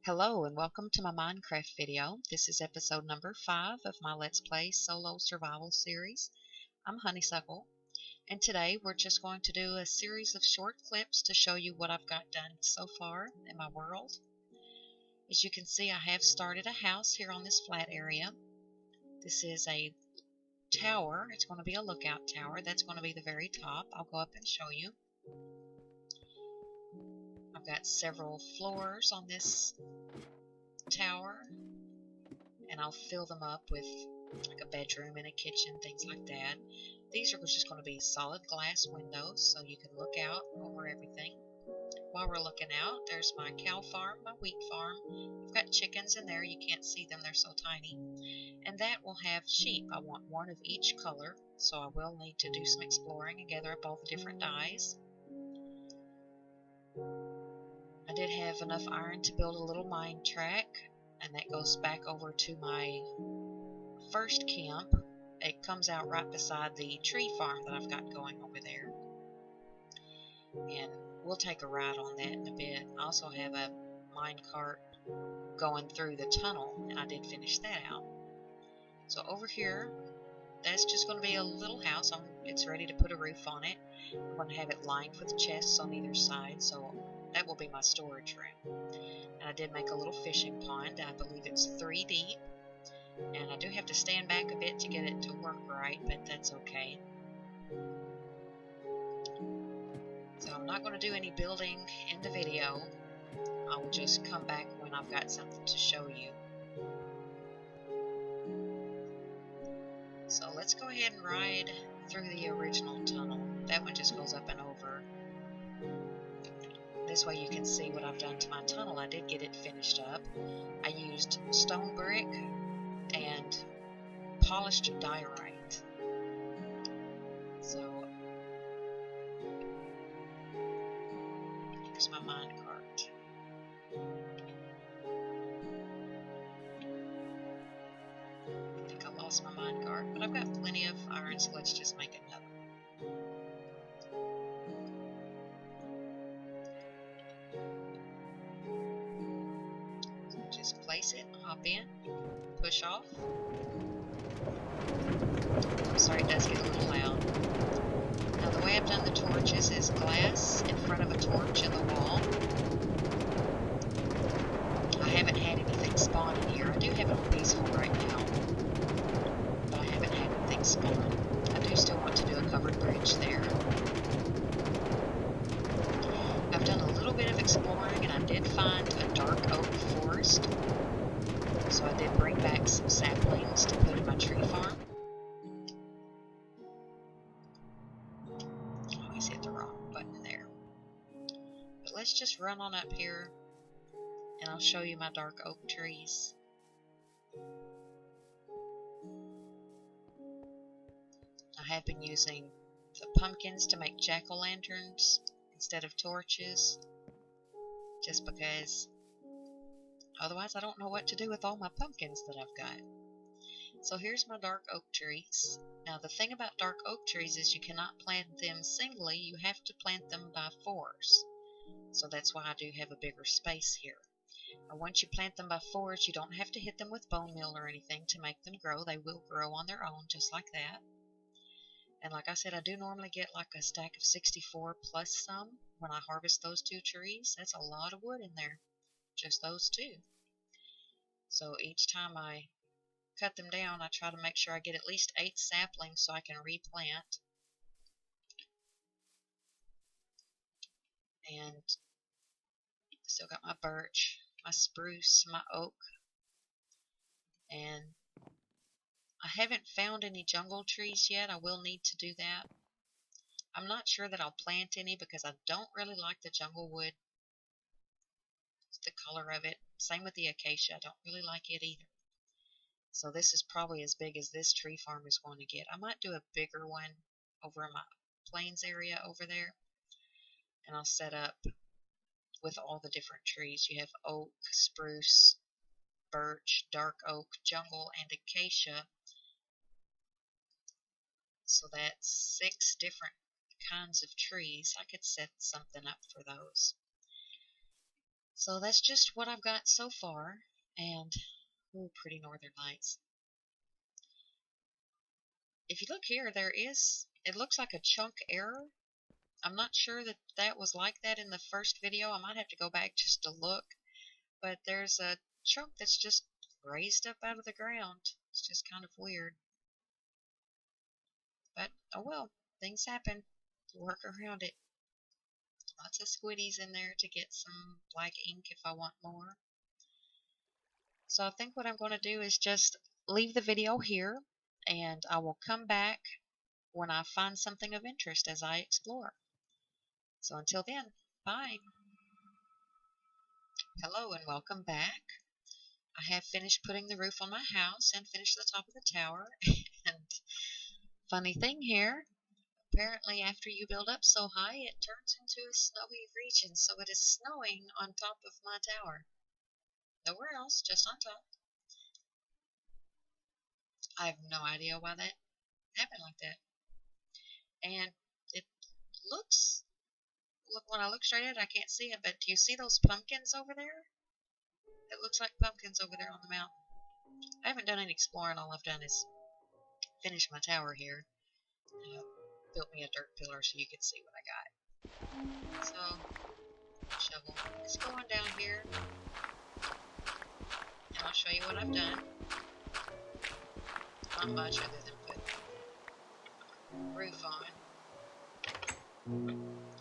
Hello and welcome to my Minecraft video. This is episode number 5 of my Let's Play Solo Survival series. I'm Honeysuckle, and today we're just going to do a series of short clips to show you what I've got done so far in my world. As you can see, I have started a house here on this flat area. This is a tower. It's going to be a lookout tower. That's going to be the very top. I'll go up and show you. I've got several floors on this tower, and I'll fill them up with like a bedroom and a kitchen, things like that. These are just going to be solid glass windows so you can look out over everything. While we're looking out, there's my cow farm, my wheat farm. I've got chickens in there. You can't see them, they're so tiny. And that will have sheep. I want one of each color, so I will need to do some exploring and gather up all the different dyes. I did have enough iron to build a little mine track, and that goes back over to my first camp. It comes out right beside the tree farm that I've got going over there, and we'll take a ride on that in a bit. I also have a mine cart going through the tunnel, and I did finish that out. So over here, that's just going to be a little house. It's ready to put a roof on it. I'm going to have it lined with chests on either side, so that will be my storage room. And I did make a little fishing pond. I believe it's 3 deep, and I do have to stand back a bit to get it to work right, but that's okay. So I'm not going to do any building in the video. I will just come back when I've got something to show you. So let's go ahead and ride through the original tunnel. That one just goes up and over. This way you can see what I've done to my tunnel. I did get it finished up. I used stone brick and polished diorite. So here's my mine cart. I think I lost my mine cart, but I've got plenty of iron, so let's just make another. Just place it, hop in, push off. I'm sorry, it does get a little loud. Now the way I've done the torches is glass in front of a torch in the wall. I haven't had anything spawn in here. I do have it on peaceful right now, but I haven't had anything spawn. I do still want to do a covered bridge there. I've done a little bit of exploring, and I did find a dark oak forest, so I did bring back some saplings to put in my tree farm. I always hit the wrong button there. But let's just run on up here, and I'll show you my dark oak trees. I have been using the pumpkins to make jack-o'-lanterns instead of torches, just because otherwise I don't know what to do with all my pumpkins that I've got. So here's my dark oak trees. Now the thing about dark oak trees is you cannot plant them singly, you have to plant them by 4s. So that's why I do have a bigger space here. And once you plant them by 4s, you don't have to hit them with bone meal or anything to make them grow. They will grow on their own just like that. And like I said, I do normally get like a stack of 64 plus some when I harvest those 2 trees. That's a lot of wood in there, just those 2. So each time I cut them down, I try to make sure I get at least 8 saplings so I can replant. And still got my birch, my spruce, my oak, and I haven't found any jungle trees yet. I will need to do that. I'm not sure that I'll plant any because I don't really like the jungle wood. It's the color of it. Same with the acacia. I don't really like it either. So this is probably as big as this tree farm is going to get. I might do a bigger one over in my plains area over there. And I'll set up with all the different trees. You have oak, spruce, birch, dark oak, jungle, and acacia. So that's 6 different kinds of trees. I could set something up for those. So that's just what I've got so far. And, ooh, pretty northern lights. If you look here, it looks like a chunk error. I'm not sure that that was like that in the first video. I might have to go back just to look. But there's a chunk that's just raised up out of the ground. It's just kind of weird. But, oh well, things happen. Work around it. Lots of squiddies in there to get some black ink if I want more. So I think what I'm going to do is just leave the video here, and I will come back when I find something of interest as I explore. So until then, bye. Hello and welcome back. I have finished putting the roof on my house and finished the top of the tower. And funny thing here, apparently after you build up so high, it turns into a snowy region. So it is snowing on top of my tower. Nowhere else, just on top. I have no idea why that happened like that. And it looks, look, when I look straight at it, I can't see it, but do you see those pumpkins over there? It looks like pumpkins over there on the mountain. I haven't done any exploring. All I've done is finish my tower here. Built me a dirt pillar so you could see what I got. So, shovel. Let's go on down here, and I'll show you what I've done. Not much other than put roof on.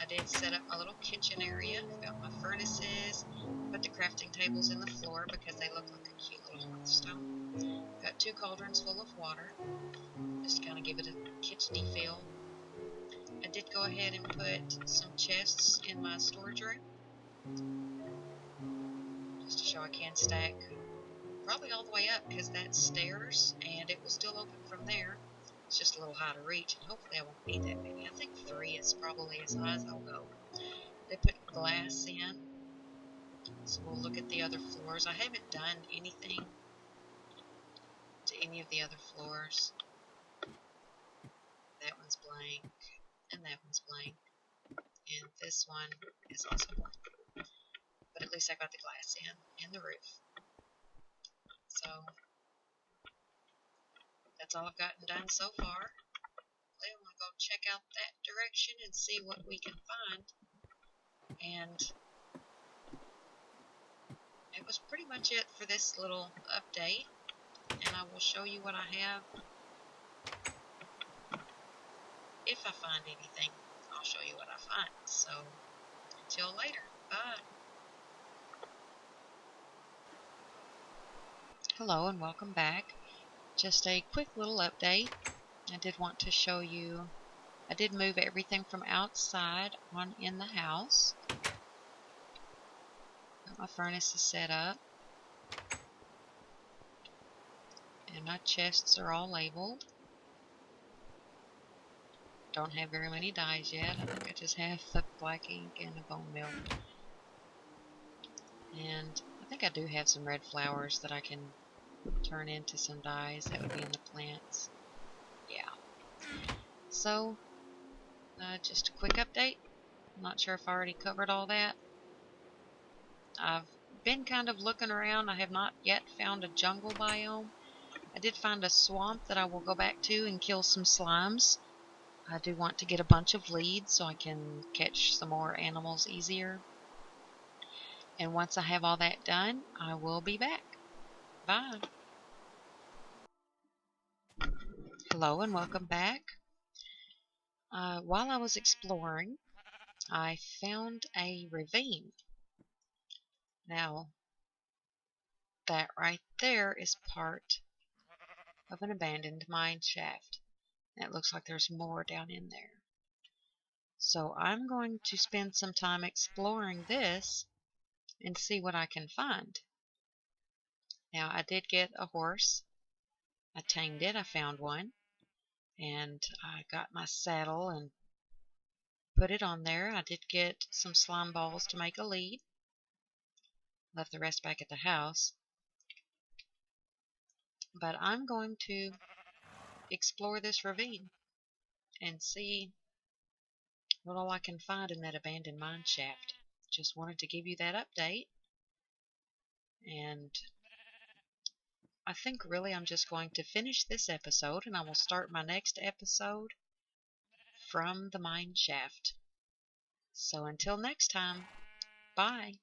I did set up my little kitchen area. I've got my furnaces. Put the crafting tables in the floor because they look like a cute little hearthstone. Got 2 cauldrons full of water, just to kind of give it a kitchen-y feel. I did go ahead and put some chests in my storage room, just to show I can stack probably all the way up because that's stairs, and it will still open from there. It's just a little high to reach, and hopefully I won't need that many. I think 3 is probably as high as I'll go. They put glass in, so we'll look at the other floors. I haven't done anything to any of the other floors. That one's blank, and that one's blank, and this one is also blank. But at least I got the glass in, and the roof. So, that's all I've gotten done so far. Then I'm going to go check out that direction and see what we can find. And it was pretty much it for this little update. And I will show you what I have. If I find anything, I'll show you what I find. So, until later. Bye. Hello and welcome back. Just a quick little update. I did want to show you, I did move everything from outside on in the house. Got my furnace is set up. And my chests are all labeled. Don't have very many dyes yet. I think I just have the black ink and the bone meal. And I think I do have some red flowers that I can turn into some dyes. That would be in the plants. Yeah. So, just a quick update. I'm not sure if I already covered all that. I've been kind of looking around. I have not yet found a jungle biome. I did find a swamp that I will go back to and kill some slimes. I do want to get a bunch of leads so I can catch some more animals easier. And once I have all that done, I will be back. Bye. Hello and welcome back. While I was exploring, I found a ravine. Now, that right there is part of an abandoned mine shaft. It looks like there's more down in there. So I'm going to spend some time exploring this and see what I can find. Now, I did get a horse. I tamed it. I found one. And I got my saddle and put it on there. I did get some slime balls to make a lead. Left the rest back at the house. But I'm going to explore this ravine and see what all I can find in that abandoned mine shaft. Just wanted to give you that update. And I think really I'm just going to finish this episode, and I will start my next episode from the mine shaft. So until next time, bye.